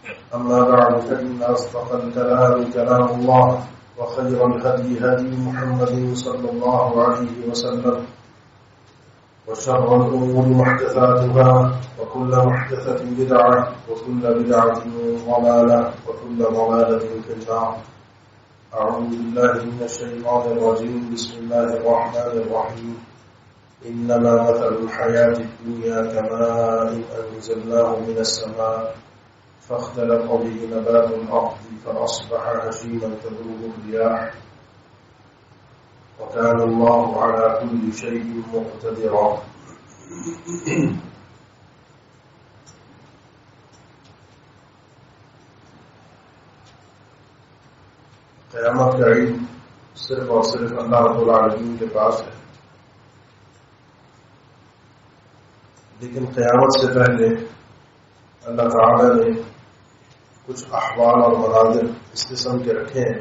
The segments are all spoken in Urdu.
أما بعد فإن أصدق الكلام كلام الله وخير الهدي هدي محمد صلى الله عليه وسلم وشر الأمور محدثاتها وكل محدثة بدعة وكل بدعة ضلالة وكل ضلالة في النار. أعوذ بالله من الشيطان الرجيم. بسم الله الرحمن الرحيم. إنما مثل الحياة الدنيا كماء أنزلناه من السماء فاختلط به نبات الأرض فأصبح هشيما تذروه الرياح وكان الله على كل شيء مقتدرا. قیامت کا علم صرف اور صرف اللہ رب العالمین کے پاس ہے، لیکن قیامت سے پہلے اللہ تعالی نے کچھ احوال اور مناظر اس قسم کے رکھے ہیں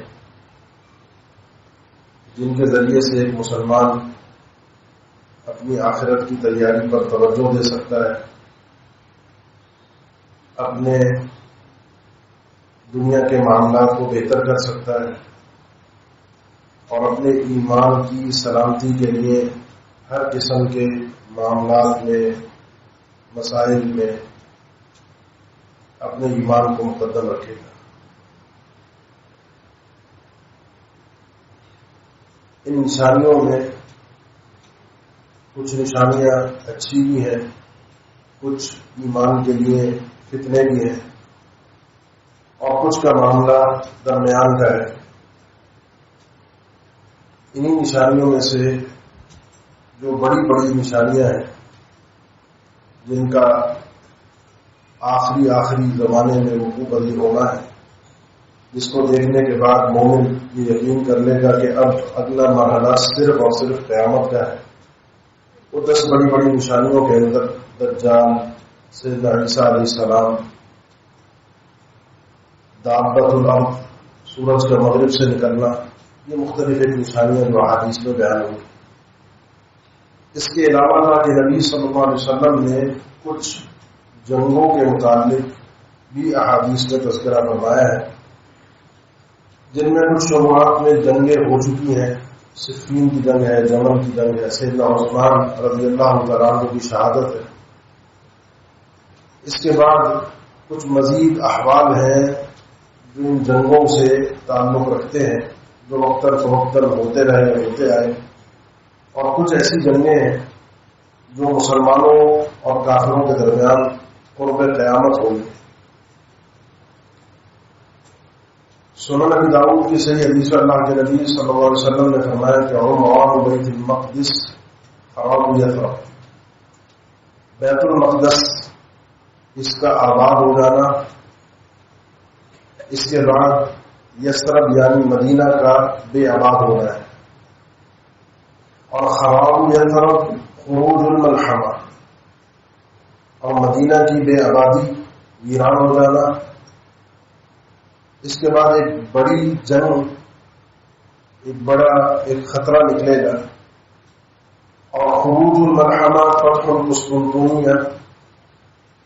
جن کے ذریعے سے ایک مسلمان اپنی آخرت کی تیاری پر توجہ دے سکتا ہے، اپنے دنیا کے معاملات کو بہتر کر سکتا ہے اور اپنے ایمان کی سلامتی کے لیے ہر قسم کے معاملات میں، مسائل میں اپنے ایمان کو مقدم رکھے گا۔ ان نشانیوں میں کچھ نشانیاں اچھی بھی ہیں، کچھ ایمان کے لیے فتنے بھی ہیں اور کچھ کا معاملہ درمیان کا ہے۔ انہی نشانیوں میں سے جو بڑی بڑی نشانیاں ہیں جن کا آخری زمانے میں وقوع پذیر ہونا ہے، جس کو دیکھنے کے بعد مومن یہ یقین کر لے گا کہ اب اگلا مرحلہ صرف اور صرف قیامت کا ہے۔ وہ 10 بڑی بڑی نشانیوں کے اندر دجال، سیدنا عیسیٰ علیہ السلام، دابۃ الارض، سورج کا مغرب سے نکلنا، یہ مختلف ایک نشانیاں جو احادیث میں بیان ہوئی۔ اس کے علاوہ اللہ کے نبی صلی اللہ علیہ وسلم نے کچھ جنگوں کے متعلق بھی احادیث میں تذکرہ فرمایا ہے، جن میں کچھ شروعات میں جنگیں ہو چکی ہیں۔ صفین کی جنگ ہے، جمل کی جنگ ہے، سیدنا عثمان رضی اللہ تعالیٰ عنہ کی شہادت ہے۔ اس کے بعد کچھ مزید احوال ہیں جو ان جنگوں سے تعلق رکھتے ہیں، جو وقتاً فوقتاً ہوتے رہے ہوتے آئے، اور کچھ ایسی جنگیں ہیں جو مسلمانوں اور کافروں کے درمیان قرب قیامت ہوگی۔ سنن ابی داؤد کی صحیح حدیث میں اللہ کے نبی صلی اللہ علیہ وسلم نے فرمایا کہ عمران بیت المقدس خراب یثرب، بیت المقدس اس کا آباد ہو جانا، اس کے بعد یثرب یعنی مدینہ کا بے آباد ہونا ہے، اور خراب یثرب خروج الملحمہ، اور مدینہ کی بے آبادی، ویران ہو جانا۔ اس کے بعد ایک بڑی جنگ، ایک خطرہ نکلے گا، اور خروج الملحمہ فتح القسطنطنیہ،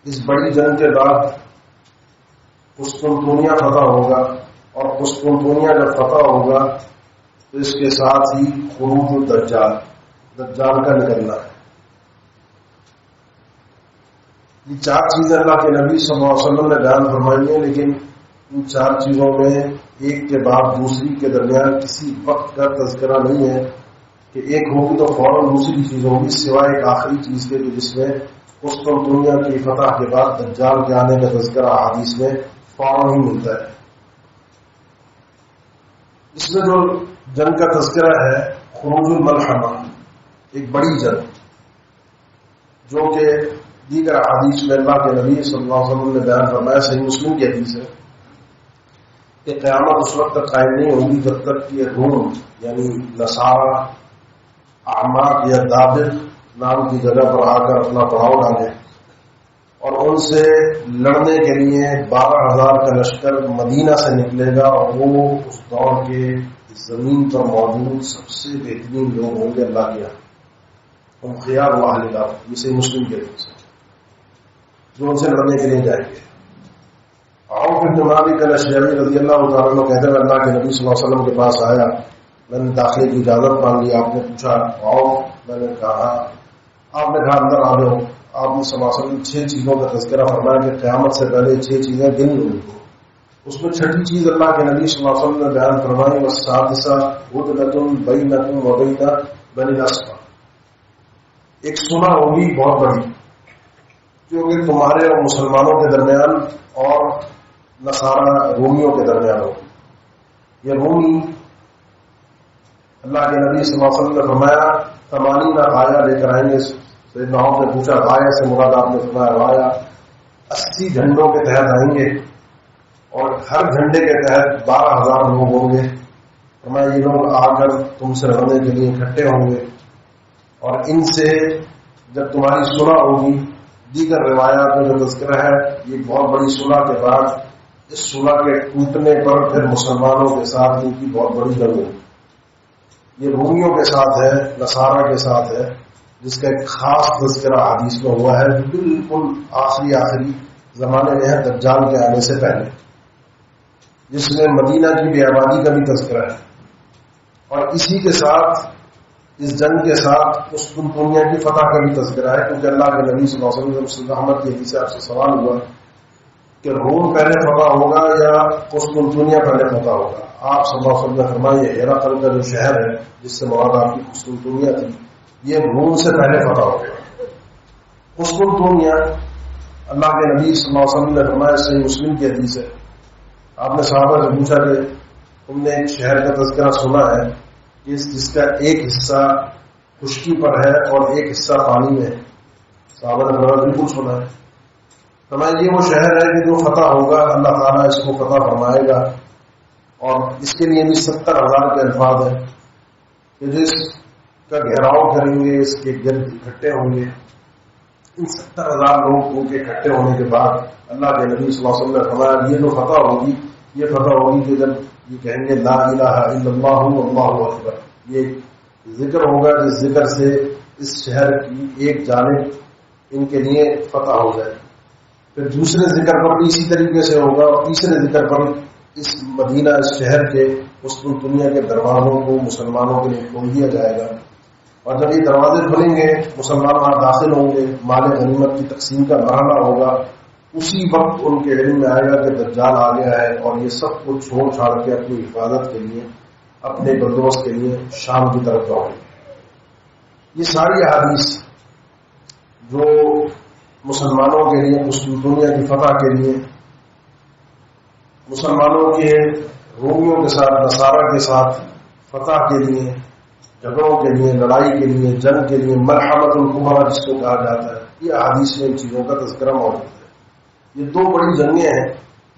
اس بڑی جنگ کے بعد قسطنطنیہ فتح ہوگا، اور قسطنطنیہ جب فتح ہوگا تو اس کے ساتھ ہی خروج الدجال، دجال کا نکلنا ہے۔ یہ 4 چیزیں اللہ کے نبی صلی اللہ علیہ وسلم نے بیان فرمائی ہیں، لیکن ان 4 چیزوں میں ایک کے بعد دوسری کے درمیان کسی وقت کا تذکرہ نہیں ہے کہ ایک ہوگی تو فوراً دوسری چیز ہوگی، سوائے ایک آخری چیز کے جس میں قسطنطنیہ کی فتح کے بعد دجال کے آنے کا تذکرہ حدیث میں فوراً ہی ملتا ہے۔ اس میں جو جنگ کا تذکرہ ہے خروج الملحمہ، ایک بڑی جنگ جو کہ دیگر احادیث میں اللہ کے نبی صلی اللہ علیہ وسلم نے بیان فرمایا، صحیح مسلم کی حدیث ہے کہ قیامت اس وقت تک قائم نہیں ہوگی جب تک کہ روم یعنی نصارہ اعماق یا دابق نام کی جگہ پر آ کر اپنا پڑاؤ ڈالے اور ان سے لڑنے کے لیے 12,000 کا لشکر مدینہ سے نکلے گا، اور وہ اس دور کے زمین پر موجود سب سے بہترین لوگ ہوں گے اللہ کے یہاں، ہم خیار و اہل الارض، یہ صحیح مسلم کے حدیث ہے، جو ان سے لڑنے کے لیے جائیں گے۔ عوف بن مالک الاشجعی رضی اللہ تعالیٰ عنہ کہتے ہیں اللہ کے نبی صلی اللہ علیہ وسلم کے پاس آیا، میں نے داخلے کی اجازت مانگی، آپ نے پوچھا عوف، میں نے کہا، آپ نے کہا اندر آ جاؤ۔ آپ نے صلی اللہ علیہ وسلم 6 چیزوں کا تذکرہ فرمایا کہ قیامت سے پہلے 6 چیزیں گن لوں کو، اس میں 6ٹھی چیز اللہ کے نبی صلی اللہ علیہ وسلم نے بیان فرمائی، والسادسہ ہدنۃ بینکم وبین بنی الاسفر، ایک صلح ہوگی بہت بڑی جو کہ تمہارے اور مسلمانوں کے درمیان اور نصارہ رومیوں کے درمیان ہوگی۔ یہ رومی، اللہ کے نبی صلی اللہ علیہ وسلم نے فرمایا 80 غایہ لے کر آئیں گے۔ سیدنا عمر نے پوچھا غایہ سے مراد؟ آپ نے فرمایا غایہ 80 جھنڈوں کے تحت آئیں گے اور ہر جھنڈے کے تحت 12,000 لوگ ہوں گے۔ فرمایا یہ لوگ آ کر تم سے لڑنے کے لیے اکٹھے ہوں گے اور ان سے جب تمہاری صلح ہوگی، دیگر روایات میں جو تذکرہ ہے یہ بہت بڑی صلح کے بعد اس صلح کے ٹوٹنے پر پھر مسلمانوں کے ساتھ ان کی بہت بڑی جنگ ہوگی۔ یہ رومیوں کے ساتھ ہے، نصارہ کے ساتھ ہے، جس کا ایک خاص تذکرہ حدیث میں ہوا ہے، بالکل آخری زمانے میں ہے، دجال کے آنے سے پہلے، جس میں مدینہ کی بے آبادی کا بھی تذکرہ ہے۔ اور اسی کے ساتھ اس جنگ کے ساتھ قسطنطنیہ کی فتح کا بھی تذکرہ ہے، کیونکہ اللہ کے نبی صلی اللہ علیہ وسلم مسلم احمد کی حدیث سے آپ سے سوال ہوا کہ روم پہلے فتح ہوگا یا قسطنطنیہ پہلے فتح ہوگا؟ آپ صلی اللہ علیہ وسلم نے فرمایا ہیراقل کا جو شہر ہے جس سے مراد آپ کی قسطنطنیہ تھی، یہ روم سے پہلے فتح ہوگا۔ قسطنطنیہ، اللہ کے نبی صلی اللہ علیہ وسلم نے فرمایا، صحیح مسلم کی حدیث ہے، آپ نے صحابہ سے پوچھا کہ تم نے ایک شہر کا تذکرہ سنا ہے جس کا ایک حصہ خشکی پر ہے اور ایک حصہ پانی میں ہے؟ صحابہ نے فرمایا بالکل سنا ہے۔ فرمایا یہ وہ شہر ہے کہ جو فتح ہوگا، اللہ تعالیٰ اس کو فتح فرمائے گا، اور اس کے لیے بھی 70,000 کے الفاظ ہیں کہ جس کا گھیراؤ کریں گے، اس کے گرد اکٹھے ہوں گے۔ ان 70,000 لوگ ان کے اکٹھے ہونے کے بعد اللہ کے نبی صلی اللہ علیہ وسلم نے فرمایا یہ جو فتح ہوگی، یہ فتح ہوگی کہ جب یہ کہیں گے لا الہ الا اللہ واللہ اکبر، یہ ذکر ہوگا جس ذکر سے اس شہر کی ایک جانب ان کے لیے فتح ہو جائے۔ پھر دوسرے ذکر پر بھی اسی طریقے سے ہوگا، اور تیسرے ذکر پر اس مدینہ، اس شہر کے قسطنطنیہ کے دروازوں کو مسلمانوں کے لیے کھول دیا جائے گا، اور جب یہ دروازے کھلیں گے مسلمان وہاں داخل ہوں گے، مال غنیمت کی تقسیم کا مرحلہ ہوگا۔ اسی وقت ان کے علم میں آئے گا کہ دجال آ گیا ہے، اور یہ سب کچھ چھوڑ چھاڑ کے اپنی حفاظت کے لیے، اپنے بندوبست کے لیے شام کی طرف دوڑیں گے۔ یہ ساری احادیث جو مسلمانوں کے لیے قسطنطنیہ کی فتح کے لیے، مسلمانوں کے رومیوں کے ساتھ، نصارہ کے ساتھ فتح کے لیے، جھگڑوں کے لیے، لڑائی کے لیے، جنگ کے لیے، ملحمۃ الکبریٰ جس کو کہا جاتا ہے، یہ احادیث میں ان چیزوں کا تذکرہ موجود ہے۔ یہ 2 بڑی جنگیں ہیں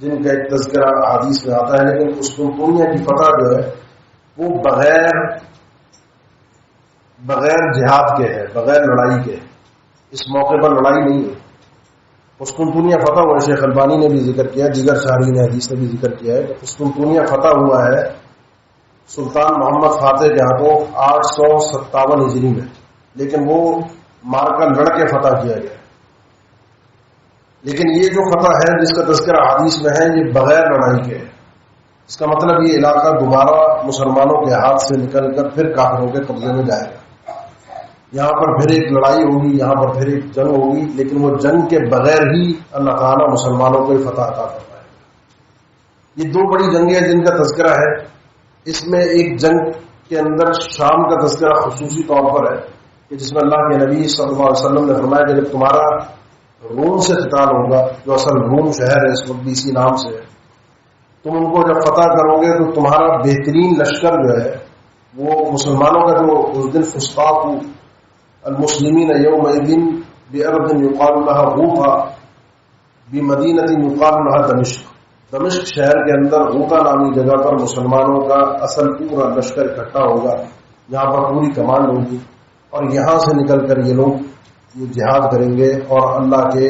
جن کا ایک تذکرہ حدیث میں آتا ہے، لیکن قسطنطنیہ کی فتح جو ہے وہ بغیر جہاد کے ہے، بغیر لڑائی کے۔ اس موقع پر لڑائی نہیں ہے۔ قسطنطنیہ فتح ہوا ہے، شیخ البانی نے بھی ذکر کیا، دیگر شارحین حدیث نے بھی ذکر کیا ہے کہ قسطنطنیہ فتح ہوا ہے سلطان محمد فاتح کے ہاتھوں 857 ہجری میں، لیکن وہ مارکا لڑ کے فتح کیا گیا۔ لیکن یہ جو فتح ہے جس کا تذکرہ حدیث میں ہے، یہ بغیر لڑائی کے ہے۔ اس کا مطلب یہ علاقہ دوبارہ مسلمانوں کے ہاتھ سے نکل کر پھر کافروں کے قبضے میں جائے گا۔ یہاں پر پھر ایک لڑائی ہوگی، یہاں پر پھر ایک جنگ ہوگی، لیکن وہ جنگ کے بغیر ہی اللہ تعالیٰ مسلمانوں کو فتح عطا فرمائے گا۔ یہ 2 بڑی جنگیں جن کا تذکرہ ہے۔ اس میں ایک جنگ کے اندر شام کا تذکرہ خصوصی طور پر ہے کہ جس میں اللہ کے نبی صلی اللہ علیہ وسلم نے فرمایا کہ جب تمہارا روم سے قتال ہوگا، جو اصل روم شہر ہے اس وقت بھی اسی نام سے ہے، تم ان کو جب فتح کرو گے تو تمہارا بہترین لشکر جو ہے وہ مسلمانوں کا جو اس دن فسطاط المسلمین یومئذ بأرض یقال لها غوطا بمدینۃ یقال لها دمشق، دمشق شہر کے اندر غوطا نامی جگہ پر مسلمانوں کا اصل پورا لشکر اکٹھا ہوگا، یہاں پر پوری کمان ہوگی، اور یہاں سے نکل کر یہ لوگ یہ جہاد کریں گے اور اللہ کے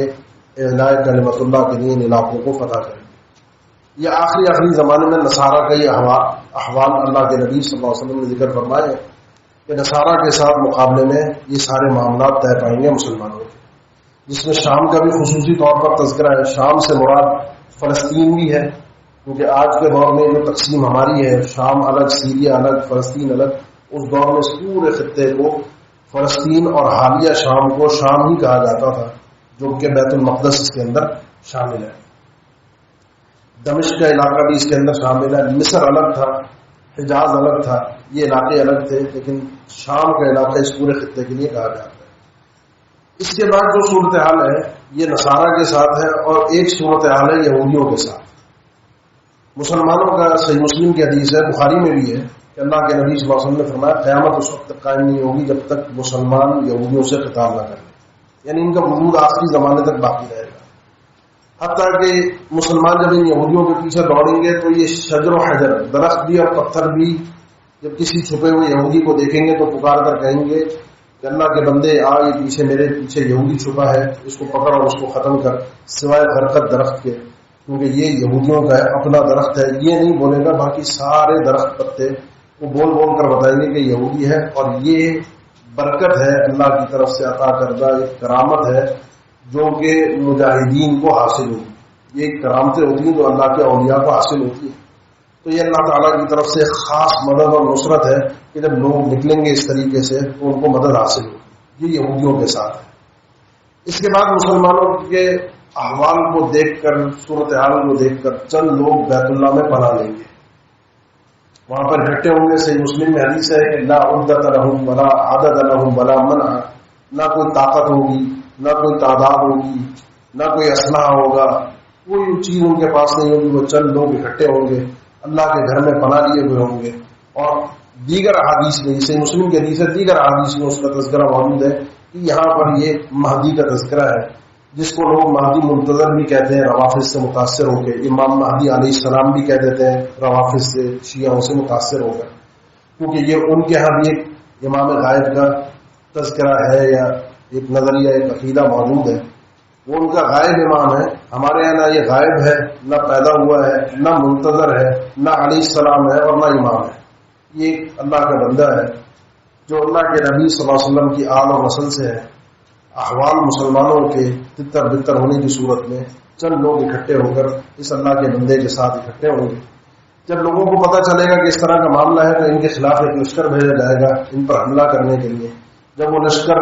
اعلاء کلمت اللہ کے لیے ان علاقوں کو فتح کریں گے۔ یہ آخری زمانے میں نصارہ کا یہ احوال اللہ کے نبی صلی اللہ علیہ وسلم نے ذکر فرمائے کہ نصارہ کے ساتھ مقابلے میں یہ سارے معاملات طے پائیں گے مسلمانوں کے، جس میں شام کا بھی خصوصی طور پر تذکرہ ہے۔ شام سے مراد فلسطین بھی ہے، کیونکہ آج کے دور میں جو تقسیم ہماری ہے، شام الگ، سیریا الگ، فلسطین الگ، اس دور میں اس پورے خطے کو فلسطین اور حالیہ شام کو شام ہی کہا جاتا تھا، جو کہ بیت المقدس اس کے اندر شامل ہے۔ دمشق کا علاقہ بھی اس کے اندر شامل ہے۔ مصر الگ تھا، حجاز الگ تھا، یہ علاقے الگ تھے، لیکن شام کا علاقہ اس پورے خطے کے لیے کہا جاتا ہے۔ اس کے بعد جو صورتحال ہے یہ نصارہ کے ساتھ ہے، اور ایک صورتحال ہے یہودیوں کے ساتھ۔ مسلمانوں کا صحیح مسلم کی حدیث ہے، بخاری میں بھی ہے، کہ اللہ کے نبی صلی اللہ علیہ وسلم نے فرمایا قیامت اس وقت تک قائم نہیں ہوگی جب تک مسلمان یہودیوں سے خطاب نہ کریں، یعنی ان کا وجود آخری زمانے تک باقی رہے گا۔ حتیٰ کہ مسلمان جب ان یہودیوں کے پیچھے دوڑیں گے تو یہ شجر و حجر، درخت بھی اور پتھر بھی، جب کسی چھپے ہوئے یہودی کو دیکھیں گے تو پکار کر کہیں گے کہ اللہ کے بندے آ، یہ پیچھے میرے پیچھے یہودی چھپا ہے، اس کو پکڑ اور اس کو ختم کر، سوائے برکت درخت کے، کیونکہ یہ یہودیوں کا ہے، اپنا درخت ہے۔ یہ نہیں بولے گا، باقی سارے درخت پتے وہ بول بول کر بتائیں گے کہ یہودی ہے، اور یہ برکت ہے اللہ کی طرف سے عطا کردہ ایک کرامت ہے جو کہ مجاہدین کو حاصل ہوگی۔ یہ کرامتیں ہوتی ہیں جو اللہ کے اولیاء کو حاصل ہوتی ہیں، تو یہ اللہ تعالیٰ کی طرف سے خاص مدد اور نصرت ہے کہ جب لوگ نکلیں گے اس طریقے سے تو ان کو مدد حاصل ہوگی۔ یہ یہودیوں کے ساتھ ہے۔ اس کے بعد مسلمانوں کے احوال کو دیکھ کر، صورتحال کو دیکھ کر چند لوگ بیت اللہ میں پناہ لیں گے، وہاں پر اکٹھے ہوں گے۔ صحیح مسلم میں حدیث ہے کہ لا عدت لهم ولا عدد لهم ولا منع، نہ کوئی طاقت ہوگی، نہ کوئی تعداد ہوگی، نہ کوئی اسلحہ ہوگا، کوئی چیز ان کے پاس نہیں ہوگی، وہ چند لوگ اکٹھے ہوں گے، اللہ کے گھر میں پناہ لیے ہوئے ہوں گے۔ اور دیگر احادیث میں، صحیح مسلم کی حدیث ہے، دیگر احادیث میں اس کا تذکرہ موجود ہے کہ یہاں پر یہ مہدی کا تذکرہ ہے، جس کو لوگ مہدی منتظر بھی کہتے ہیں، روافظ سے متاثر ہو کے۔ امام مہدی علیہ السلام بھی کہہ دیتے ہیں روافظ سے، شیعوں سے متاثر ہو کر، کیونکہ یہ ان کے ہاں بھی ایک امام غائب کا تذکرہ ہے، یا ایک نظریہ، ایک عقیدہ موجود ہے۔ وہ ان کا غائب امام ہے۔ ہمارے یہاں نہ یہ غائب ہے، نہ پیدا ہوا ہے، نہ منتظر ہے، نہ علیہ السلام ہے، اور نہ امام ہے۔ یہ اللہ کا بندہ ہے جو اللہ کے نبی صلی اللہ علیہ وسلم کی آل اور نسل سے ہے۔ احوال مسلمانوں کے تتر بتر ہونے کی صورت میں چند لوگ اکٹھے ہو کر اس اللہ کے بندے کے ساتھ اکٹھے ہوں گے۔ جب لوگوں کو پتہ چلے گا کہ اس طرح کا معاملہ ہے تو ان کے خلاف ایک لشکر بھیجا جائے گا ان پر حملہ کرنے کے لیے۔ جب وہ لشکر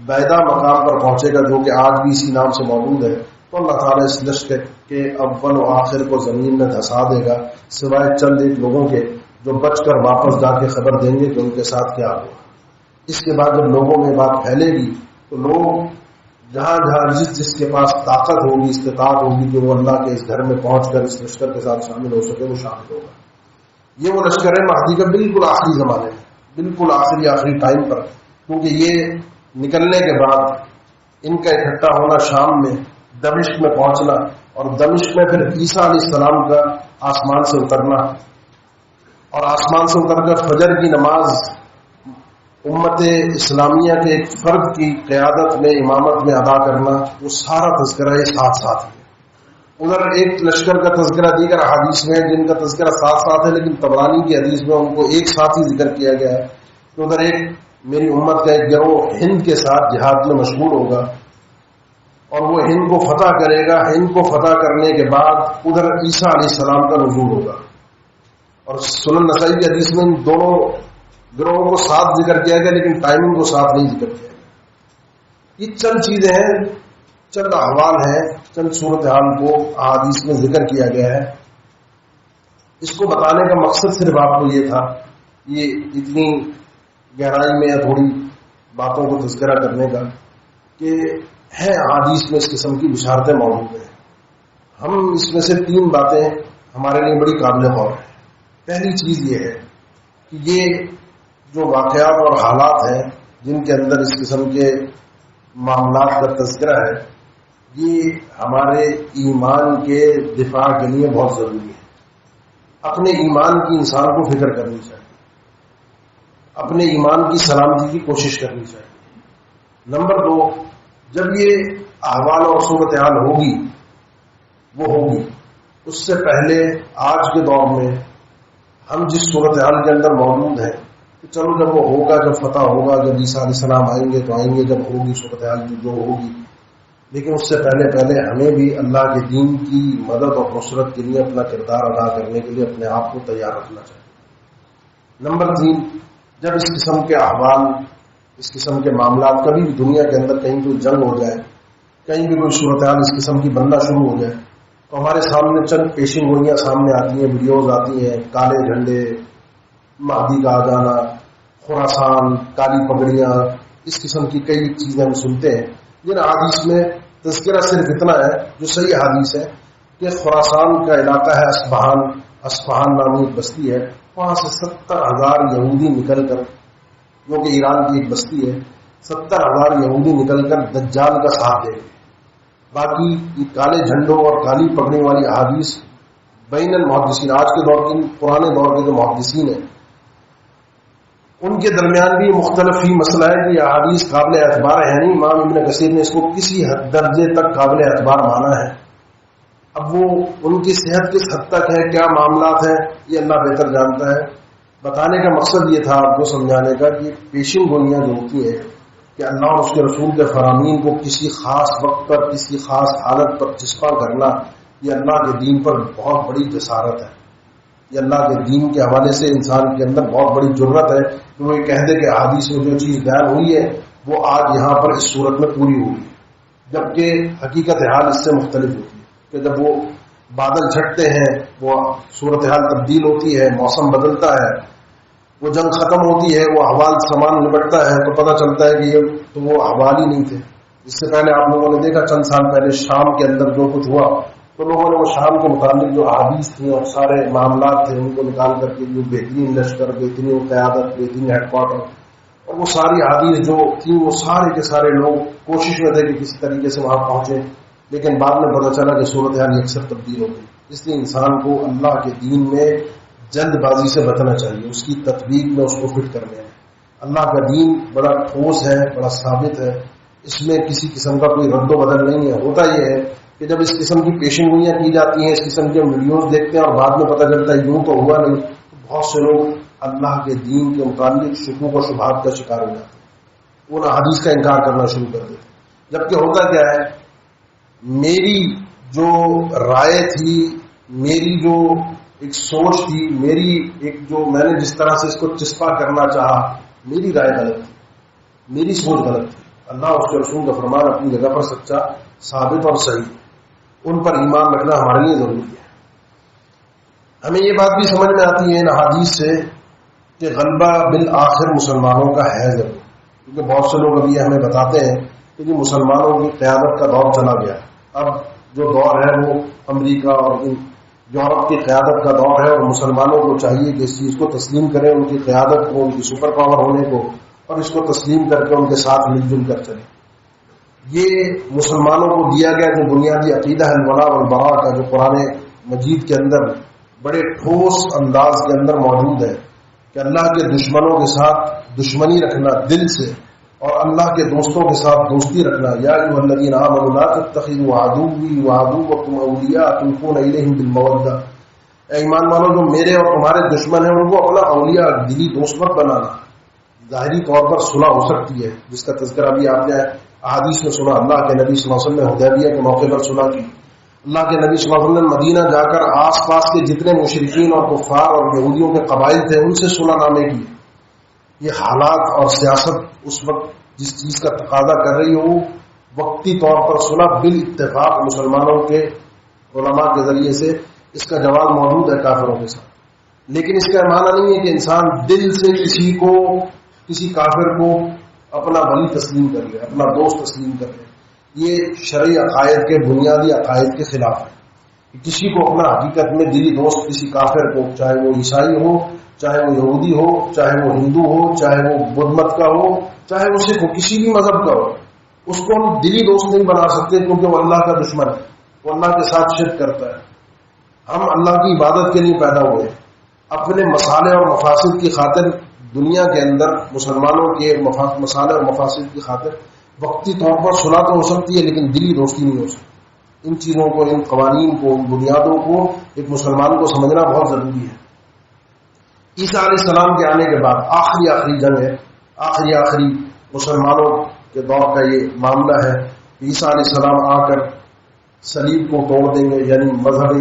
بیدا مقام پر پہنچے گا، جو کہ آج بھی اسی نام سے موجود ہے، تو اللہ تعالیٰ اس لشکر کے اول و آخر کو زمین میں دھسا دے گا، سوائے چند ایک لوگوں کے جو بچ کر واپس جا کے خبر دیں گے کہ ان کے ساتھ کیا ہوا۔ اس کے بعد جب لوگوں میں بات پھیلے گی تو لوگ جہاں جہاں جس کے پاس طاقت ہوگی، استطاعت ہوگی کہ وہ اللہ کے اس گھر میں پہنچ کر اس لشکر کے ساتھ شامل ہو سکے، وہ شامل ہوگا۔ یہ وہ لشکر ہے مہدی کا بالکل آخری زمانے میں، بالکل آخری ٹائم پر، کیونکہ یہ نکلنے کے بعد ان کا اکٹھا ہونا شام میں، دمشق میں پہنچنا، اور دمشق میں پھر عیسیٰ علیہ السلام کا آسمان سے اترنا، اور آسمان سے اتر کر فجر کی نماز امت اسلامیہ کے ایک فرد کی قیادت میں، امامت میں ادا کرنا، وہ سارا تذکرہ یہ ساتھ ساتھ ہے۔ ادھر ایک لشکر کا تذکرہ دیگر حدیث میں جن کا تذکرہ ساتھ ساتھ ہے، لیکن طبرانی کی حدیث میں ان کو ایک ساتھ ہی ذکر کیا گیا ہے کہ ادھر ایک میری امت کا ایک گروہ ہند کے ساتھ جہاد میں مشغول ہوگا، اور وہ ہند کو فتح کرے گا۔ ہند کو فتح کرنے کے بعد ادھر عیسیٰ علیہ السلام کا نزول ہوگا، اور سنن نسائی کی حدیث میں ان دونوں گروہوں کو ساتھ ذکر کیا گیا، لیکن ٹائمنگ کو ساتھ نہیں ذکر کیا گیا۔ یہ چند چیزیں ہیں، چند احوال ہیں، چند صورتحال کو احادیث میں ذکر کیا گیا ہے۔ اس کو بتانے کا مقصد صرف آپ کو یہ تھا، یہ اتنی گہرائی میں یا تھوڑی باتوں کو تذکرہ کرنے کا، کہ ہے احادیث میں اس قسم کی بشارتیں موجود ہیں۔ ہم اس میں سے 3 باتیں ہمارے لیے بڑی قابل غور ہیں۔ پہلی چیز یہ ہے کہ یہ جو واقعات اور حالات ہیں جن کے اندر اس قسم کے معاملات کا تذکرہ ہے، یہ ہمارے ایمان کے دفاع کے لیے بہت ضروری ہے۔ اپنے ایمان کی انسان کو فکر کرنی چاہیے، اپنے ایمان کی سلامتی کی کوشش کرنی چاہیے۔ نمبر 2، جب یہ احوال اور صورتحال ہوگی، وہ ہوگی، اس سے پہلے آج کے دور میں ہم جس صورتحال کے اندر موجود ہیں، کہ چلو جب وہ ہوگا، جب فتح ہوگا، جب عیسیٰ علیہ السلام آئیں گے تو آئیں گے، جب ہوگی صورتحال جو ہوگی، لیکن اس سے پہلے ہمیں بھی اللہ کے دین کی مدد اور نصرت کے لیے اپنا کردار ادا کرنے کے لیے اپنے آپ کو تیار رکھنا چاہیے۔ نمبر 3، جب اس قسم کے احوال، اس قسم کے معاملات، کبھی بھی دنیا کے اندر کہیں کوئی جنگ ہو جائے، کہیں بھی کوئی صورتحال اس قسم کی بننا شروع ہو جائے، تو ہمارے سامنے چند پیشن گوئیاں سامنے آتی ہیں، ویڈیوز آتی ہیں، کالے جھنڈے، مہدی کا آ جانا، خراسان، کالی پگڑیاں، اس قسم کی کئی چیزیں ہم سنتے ہیں جن حدیث میں تذکرہ صرف اتنا ہے جو صحیح حدیث ہے کہ خراسان کا علاقہ ہے اصفہان نامی ایک بستی ہے، وہاں سے 70,000 یہودی نکل کر، جو کہ ایران کی ایک بستی ہے، 70,000 یہودی نکل کر دجال کا ساتھ دیں گے۔ باقی یہ کالے جھنڈوں اور کالی پگڑی والی احادیث بین المحدثین، آج کے دور کے پرانے دور کے جو محدثین ہیں ان کے درمیان بھی مختلف ہی مسئلہ ہے کہ یہ احادیث قابل اعتبار ہے نہیں۔ امام ابن کثیر نے اس کو کسی حد درجے تک قابل اعتبار مانا ہے۔ اب وہ ان کی صحت کس حد تک ہے، کیا معاملات ہیں، یہ اللہ بہتر جانتا ہے۔ بتانے کا مقصد یہ تھا آپ کو سمجھانے کا کہ پیشن گوئیاں جو ہوتی ہیں کہ اللہ اور اس کے رسول کے فرامین کو کسی خاص وقت پر، کسی خاص حالت پر چسپاں کرنا، یہ اللہ کے دین پر بہت بڑی جسارت ہے۔ یہ اللہ کے دین کے حوالے سے انسان کے اندر بہت بڑی جرت ہے کہ وہ یہ کہہ دے کہ حدیث میں جو چیز بیان ہوئی ہے وہ آج یہاں پر اس صورت میں پوری ہوئی ہے، جبکہ حقیقت حال اس سے مختلف ہوتی ہے کہ جب وہ بادل چھٹتے ہیں، وہ صورتحال تبدیل ہوتی ہے، موسم بدلتا ہے، وہ جنگ ختم ہوتی ہے، وہ احوال سامان نبٹتا ہے، تو پتہ چلتا ہے کہ یہ تو وہ احوال ہی نہیں تھے۔ اس سے پہلے آپ لوگوں نے دیکھا چند سال پہلے شام کے اندر جو کچھ ہوا، تو لوگوں نے وہ شام کے متعلق جو احادیث تھیں اور سارے معاملات تھے ان کو نکال کر کے جو بہترین لشکر، بہترین قیادت، بہترین ہیڈ کوارٹر اور وہ ساری احادیث جو تھیں، وہ سارے کے سارے لوگ کوشش میں تھے کہ کسی طریقے سے وہاں پہنچے، لیکن بعد میں پتہ چلا کہ صورتحال یکسر تبدیل ہو گئی۔ اس لیے انسان کو اللہ کے دین میں جلد بازی سے بچنا چاہیے، اس کی تطبیق میں اس کو فٹ کرنے میں۔ اللہ کا دین بڑا ٹھوس ہے، بڑا ثابت ہے، اس میں کسی قسم کا کوئی رد و بدل نہیں ہے۔ ہوتا یہ ہے کہ جب اس قسم کی پیشن گوئیاں کی جاتی ہیں، اس قسم کے ویڈیوز دیکھتے ہیں اور بعد میں پتہ چلتا ہے یوں تو ہوا نہیں، تو بہت سے لوگ اللہ کے دین کے متعلق شکوک و شبہات کا شکار ہو جاتے ہیں، وہ حدیث کا انکار کرنا شروع کر دیتے ہیں۔ جبکہ ہوتا کیا ہے، میری جو رائے تھی، میری جو ایک سوچ تھی، میری ایک جو میں نے جس طرح سے اس کو چسپا کرنا چاہا، میری رائے غلط تھی، میری سوچ غلط تھی۔ اللہ اور اس کے رسول کا فرمان اپنی جگہ پر سچا، ثابت اور صحیح، ان پر ایمان رکھنا ہمارے لیے ضروری ہے۔ ہمیں یہ بات بھی سمجھ میں آتی ہے ان حدیث سے کہ غلبہ بالآخر مسلمانوں کا ہے ضرور، کیونکہ بہت سے لوگ ابھی ہمیں بتاتے ہیں کہ مسلمانوں کی قیادت کا دور چلا گیا، اب جو دور ہے وہ امریکہ اور یورپ کی قیادت کا دور ہے، اور مسلمانوں کو چاہیے کہ اس چیز کو تسلیم کریں، ان کی قیادت کو، ان کی سپر پاور ہونے کو، اور اس کو تسلیم کر کے ان کے ساتھ مل جل کر چلیں۔ یہ مسلمانوں کو دیا گیا جو بنیادی عقیدہ ہے الولاء والبراء کا، جو قرآن مجید کے اندر بڑے ٹھوس انداز کے اندر موجود ہے کہ اللہ کے دشمنوں کے ساتھ دشمنی رکھنا دل سے، اور اللہ کے دوستوں کے ساتھ دوستی رکھنا۔ یا ایھا الذین آمنوا لا تتخذوا عدوی وعدوکم اولیاء تلقون الیہم بالمودہ، اے ایمان والو جو میرے اور تمہارے دشمن ہیں ان کو اپنا اولیاء، دلی دوست مت بنانا۔ ظاہری طور پر صلح ہو سکتی ہے، جس کا تذکرہ بھی آپ نے احادیث میں سنا، اللہ کے نبی صلی اللہ علیہ وسلم نے حدیبیہ کے موقع پر صلح کی، اللہ کے نبی صلی اللہ علیہ وسلم نے مدینہ جا کر آس پاس کے جتنے مشرکین اور کفار اور یہودیوں کے قبائل تھے ان سے صلح نامے کیے۔ یہ حالات اور سیاست اس وقت جس چیز کا تقاضا کر رہی ہو، وقتی طور پر صلح بالاتفاق مسلمانوں کے علماء کے ذریعے سے اس کا جواب موجود ہے کافروں کے ساتھ، لیکن اس کا معنی نہیں ہے کہ انسان دل سے کسی کافر کو اپنا ولی تسلیم کر لے، اپنا دوست تسلیم کر لے۔ یہ شرعی عقائد کے بنیادی عقائد کے خلاف ہے کہ کسی کو اپنا حقیقت میں دلی دوست کسی کافر کو، چاہے وہ عیسائی ہو، چاہے وہ یہودی ہو، چاہے وہ ہندو ہو، چاہے وہ بدھ مت کا ہو، چاہے وہ سکھ ہو، کسی بھی مذہب کا ہو، اس کو ہم دلی دوست نہیں بنا سکتے، کیونکہ وہ اللہ کا دشمن ہے، وہ اللہ کے ساتھ شرک کرتا ہے۔ ہم اللہ کی عبادت کے لیے پیدا ہوئے، اپنے مصالح اور مفاسد کی خاطر دنیا کے اندر مسلمانوں کے مصالح اور مفاسد کی خاطر وقتی طور پر صلح تو ہو سکتی ہے، لیکن دلی دوستی نہیں ہو سکتی۔ ان چیزوں کو، ان قوانین کو، ان بنیادوں کو ایک مسلمان کو سمجھنا بہت ضروری ہے۔ عیسیٰ علیہ السلام کے آنے کے بعد آخری جنگ ہے، آخری مسلمانوں کے دور کا یہ معاملہ ہے عیسیٰ علیہ السلام آ کر صلیب کو توڑ دیں گے، یعنی مذہب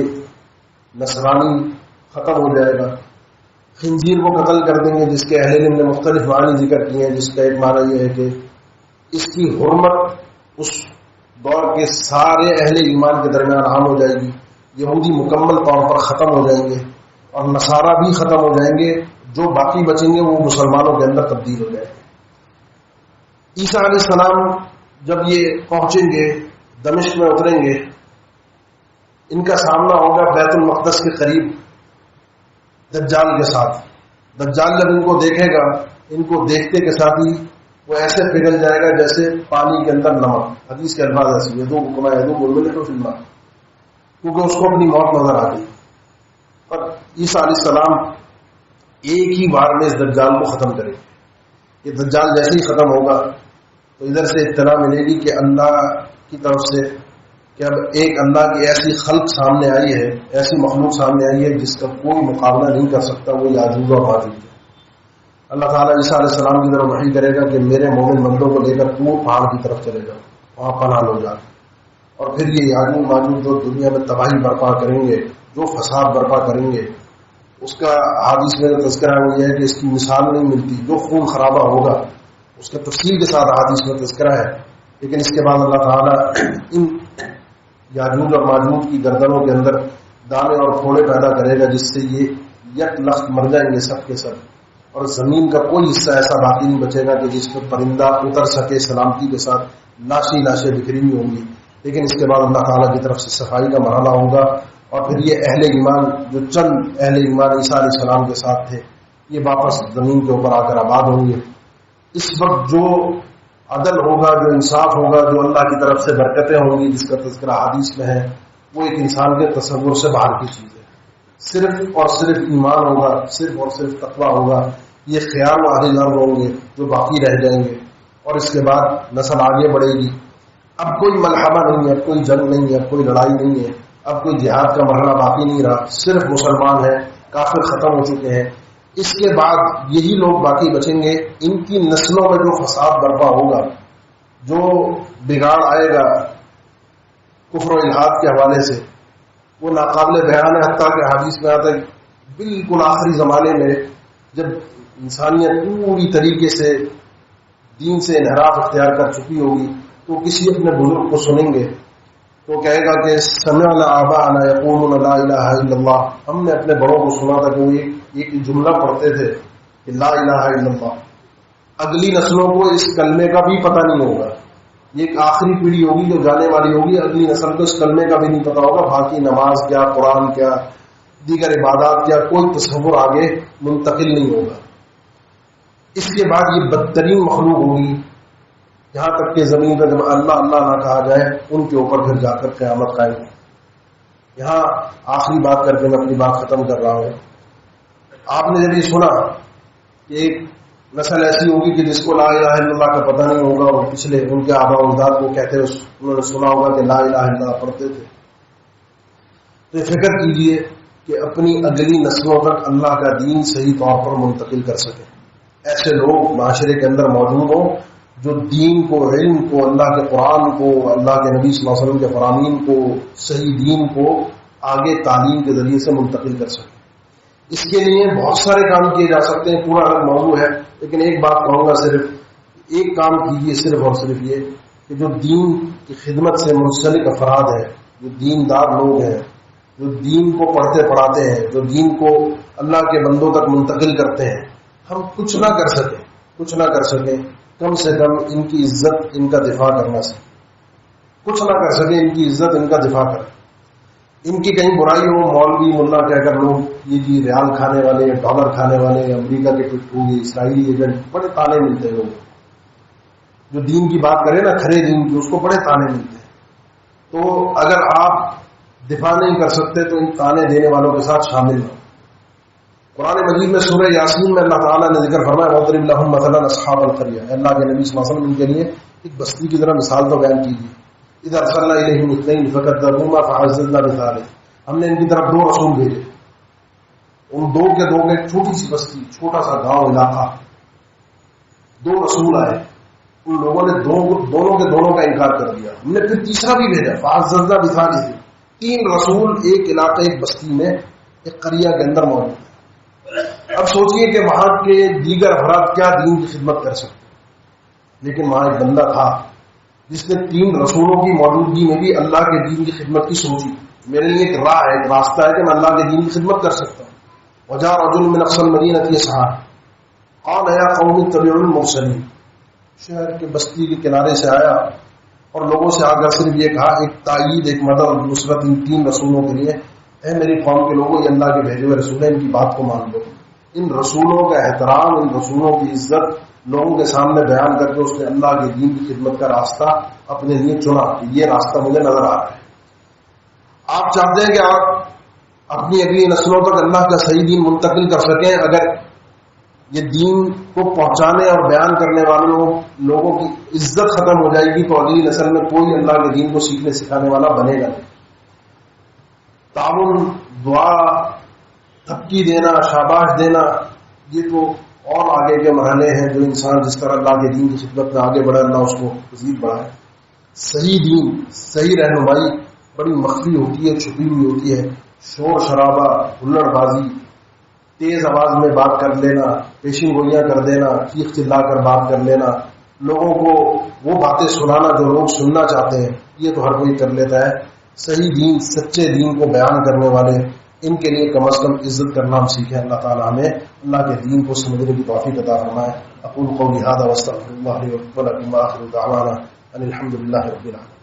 نصرانی ختم ہو جائے گا. خنزیر کو قتل کر دیں گے، جس کے اہل علم نے مختلف معنی ذکر کیے ہیں، جس کا ایک معنی یہ ہے کہ اس کی حرمت اس دور کے سارے اہل ایمان کے درمیان عام ہو جائے گی. یہودی مکمل طور پر ختم ہو جائیں گے اور نصارہ بھی ختم ہو جائیں گے. جو باقی بچیں گے وہ مسلمانوں کے اندر تبدیل ہو جائیں گے. عیسیٰ علیہ السلام جب یہ پہنچیں گے، دمشق میں اتریں گے، ان کا سامنا ہوگا بیت المقدس کے قریب دجال کے ساتھ. دجال جب ان کو دیکھے گا، ان کو دیکھتے کے ساتھ ہی وہ ایسے پگھل جائے گا جیسے پانی کے اندر نمک. حدیث کے الفاظ ایسے فلما، کیونکہ اس کو اپنی موت نظر آ گئی. اور عیسیٰ علیہ السلام ایک ہی بار میں اس دجال کو ختم کریں گے. یہ دجال جیسے ہی ختم ہوگا تو ادھر سے اطلاع ملے گی کہ اللہ کی طرف سے کہ اب ایک اللہ کی ایسی خلق سامنے آئی ہے، ایسی مخلوق سامنے آئی ہے جس کا کوئی مقابلہ نہیں کر سکتا، وہ یاجوج اور ماجوج ہے. اللہ تعالیٰ عیسیٰ علیہ السلام کی طرف وحی کرے گا کہ میرے مومن بندوں کو لے کر تو پہاڑ کی طرف چلے جاؤ، وہاں پناہ لو جا. اور پھر یہ یاجوج ماجوج جو دنیا میں تباہی برپا کریں گے، جو فساد برپا کریں گے، اس کا حدیث میں تذکرہ یہ ہے کہ اس کی مثال نہیں ملتی. جو خون خرابہ ہوگا اس کا تفصیل کے ساتھ حدیث میں تذکرہ ہے. لیکن اس کے بعد اللہ تعالیٰ ان یاجوج اور ماجوج کی گردنوں کے اندر دانے اور پھوڑے پیدا کرے گا، جس سے یہ یک لخت مر جائیں گے سب کے سب، اور زمین کا کوئی حصہ ایسا باقی نہیں بچے گا کہ جس میں پرندہ اتر سکے لاشیں لاشیں بکھری ہوئی ہوں گی. لیکن اس کے بعد اللہ تعالیٰ کی طرف سے صفائی کا مرحلہ ہوگا، اور پھر یہ اہل ایمان جو چند اہل ایمان عیسیٰ علیہ السلام کے ساتھ تھے، یہ واپس زمین کے اوپر آ کر آباد ہوں گے. اس وقت جو عدل ہوگا، جو انصاف ہوگا، جو اللہ کی طرف سے برکتیں ہوں گی، جس کا تذکرہ حدیث میں ہے، وہ ایک انسان کے تصور سے باہر کی چیز ہے. صرف اور صرف ایمان ہوگا، صرف اور صرف تقویٰ ہوگا. یہ خیال و عادل ہوں گے جو باقی رہ جائیں گے، اور اس کے بعد نسل آگے بڑھے گی. اب کوئی ملحمہ نہیں ہے، اب کوئی جنگ نہیں ہے، اب کوئی لڑائی نہیں ہے، اب کوئی جہاد کا مرحلہ باقی نہیں رہا. صرف مسلمان ہیں، کافر ختم ہو چکے ہیں. اس کے بعد یہی لوگ باقی بچیں گے. ان کی نسلوں میں جو فساد برپا ہوگا، جو بگاڑ آئے گا کفر و الحاد کے حوالے سے، وہ ناقابل بیان ہے. حتیٰ کہ حدیث میں آتا ہے بالکل آخری زمانے میں جب انسانیت پوری طریقے سے دین سے انحراف اختیار کر چکی ہوگی، تو کسی اپنے بزرگ کو سنیں گے تو کہے گا کہ سمعنا آباءنا یقولون لا الہ الا اللہ. ہم نے اپنے بڑوں کو سنا تھا کہ وہ ایک جملہ پڑھتے تھے کہ لا الہ الا اللہ. اگلی نسلوں کو اس کلمے کا بھی پتہ نہیں ہوگا. یہ ایک آخری پیڑھی ہوگی جو جانے والی ہوگی، اگلی نسل کو اس کلمے کا بھی نہیں پتہ ہوگا. باقی نماز کیا، قرآن کیا، دیگر عبادات کیا، کوئی تصور آگے منتقل نہیں ہوگا. اس کے بعد یہ بدترین مخلوق ہوگی، یہاں تک کہ زمین پر جب اللہ اللہ نہ کہا جائے ان کے اوپر پھر جا کر قیامت قائم ہوگی. یہاں آخری بات کر کے میں اپنی بات ختم کر رہا ہوں. آپ نے جب یہ سنا کہ ایک نسل ایسی ہوگی کہ جس کو لا الہ الا اللہ کا پتہ نہیں ہوگا، اور پچھلے ان کے آباء و اجداد کو کہتے ہیں، انہوں نے سنا ہوگا کہ لا الہ الا اللہ پڑھتے تھے، تو یہ فکر کیجئے کہ اپنی اگلی نسلوں تک اللہ کا دین صحیح طور پر منتقل کر سکے. ایسے لوگ معاشرے کے اندر موجود ہوں جو دین کو، علم کو، اللہ کے قرآن کو، اللہ کے نبی صلی اللہ علیہ وسلم کے فرامین کو، صحیح دین کو آگے تعلیم کے ذریعے سے منتقل کر سکیں. اس کے لیے بہت سارے کام کیے جا سکتے ہیں، پورا الگ موضوع ہے. لیکن ایک بات کہوں گا، صرف ایک کام کیجیے، صرف اور صرف یہ کہ جو دین کی خدمت سے منسلک افراد ہیں، جو دیندار لوگ ہیں، جو دین کو پڑھتے پڑھاتے ہیں، جو دین کو اللہ کے بندوں تک منتقل کرتے ہیں، ہم کچھ نہ کر سکیں، کم سے کم ان کی عزت، ان کا دفاع کرنا سے کچھ نہ کر سکیں، ان کی عزت، ان کا دفاع کریں. ان کی کہیں برائی ہو، مولوی ملا کہہ کر لوگ یہ جی ریال کھانے والے، ڈالر کھانے والے، امریکہ کے پٹھو، اسرائیلی ایجنٹ، بڑے تانے ملتے ہیں لوگوں. جو دین کی بات کرے نا، کھرے دین کی، اس کو بڑے تانے ملتے ہیں. تو اگر آپ دفاع نہیں کر سکتے تو ان تانے دینے والوں کے ساتھ شامل ہو. قرآن مجید میں سورہ یاسین میں اللہ تعالیٰ نے ذکر فرمایا وَاضْرِبْ لَهُمْ مَثَلًا أَصْحَابَ الْقَرْيَةِ. اللہ کے نبی صلی اللہ علیہ وسلم ان کے لیے ایک بستی کی طرح مثال تو بیان کیجیے. اِذْ أَرْسَلْنَا إِلَيْهِمْ اثْنَيْنِ فَكَذَّبُوهُمَا فَعَزَّزْنَا بِثَالِثٍ. ہم نے ان کی طرف 2 رسول بھیجے. ان 2 کے 2 ایک چھوٹی سی بستی، چھوٹا سا گاؤں، علاقہ، 2 رسول آئے. ان لوگوں نے دونوں کے دونوں کا انکار کر دیا. ہم نے پھر تیسرا بھی بھیجا، فَعَزَّزْنَا بِثَالِثٍ، 3 رسول ایک علاقے ایک بستی میں ایک قریہ کے اندر موجود ہیں. اب سوچئے کہ وہاں کے دیگر افراد کیا دین کی خدمت کر سکتے، لیکن وہاں ایک بندہ تھا جس نے 3 رسولوں کی موجودگی میں بھی اللہ کے دین کی خدمت کی سوچی. میرے لیے ایک راہ ہے، ایک راستہ ہے کہ میں اللہ کے دین کی خدمت کر سکتا ہوں. وَجَاءَ رَجُلٌ مِّنْ أَقْصَى الْمَدِينَةِ يَسْعَىٰ قَالَ يَا قَوْمِ اتَّبِعُوا الْمُرْسَلِينَ. شہر کے بستی کے کنارے سے آیا اور لوگوں سے آ کر صرف یہ کہا، ایک تائید، ایک مدد اور نصرت ان 3 رسولوں کے لیے، اے میری قوم کے لوگوں، یہ اللہ کے بھیجے ہوئے رسول ہیں، ان کی بات کو مان لو. ان رسولوں کا احترام، ان رسولوں کی عزت لوگوں کے سامنے بیان کر کے اس نے اللہ کے دین کی خدمت کا راستہ اپنے لیے چنا کہ یہ راستہ مجھے نظر آ رہا ہے. آپ چاہتے ہیں کہ آپ اپنی اگلی نسلوں تک اللہ کا صحیح دین منتقل کر سکیں. اگر یہ دین کو پہنچانے اور بیان کرنے والوں لوگوں کی عزت ختم ہو جائے گی تو اگلی نسل میں کوئی اللہ کے دین کو سیکھنے سکھانے والا بنے گا نہیں. تعاون، دعا، تھپکی دینا، شاباش دینا، یہ تو اور آگے کے مرحلے ہیں جو انسان جس طرح اللہ کے دین کی خدمت میں آگے بڑھے اللہ اس کو مزید بڑھائے. صحیح دین، صحیح رہنمائی بڑی مخفی ہوتی ہے، چھپی ہوئی ہوتی ہے. شور شرابہ، ہلڑ بازی، تیز آواز میں بات کر لینا، پیشین گوئیاں کر دینا، چیخ چلا کر بات کر لینا، لوگوں کو وہ باتیں سنانا جو لوگ سننا چاہتے ہیں، یہ تو ہر کوئی کر لیتا ہے. صحیح دین، سچے دین کو بیان کرنے والے، ان کے لیے کم از کم عزت کرنا ہم سیکھیں. اللہ تعالیٰ ہمیں اللہ کے دین کو سمجھنے کی توفیق عطا فرمائے. اقول قولی ھذا واستغفر اللہ لی ولکم وآخر دعوانا ان الحمد للہ رب العالمین.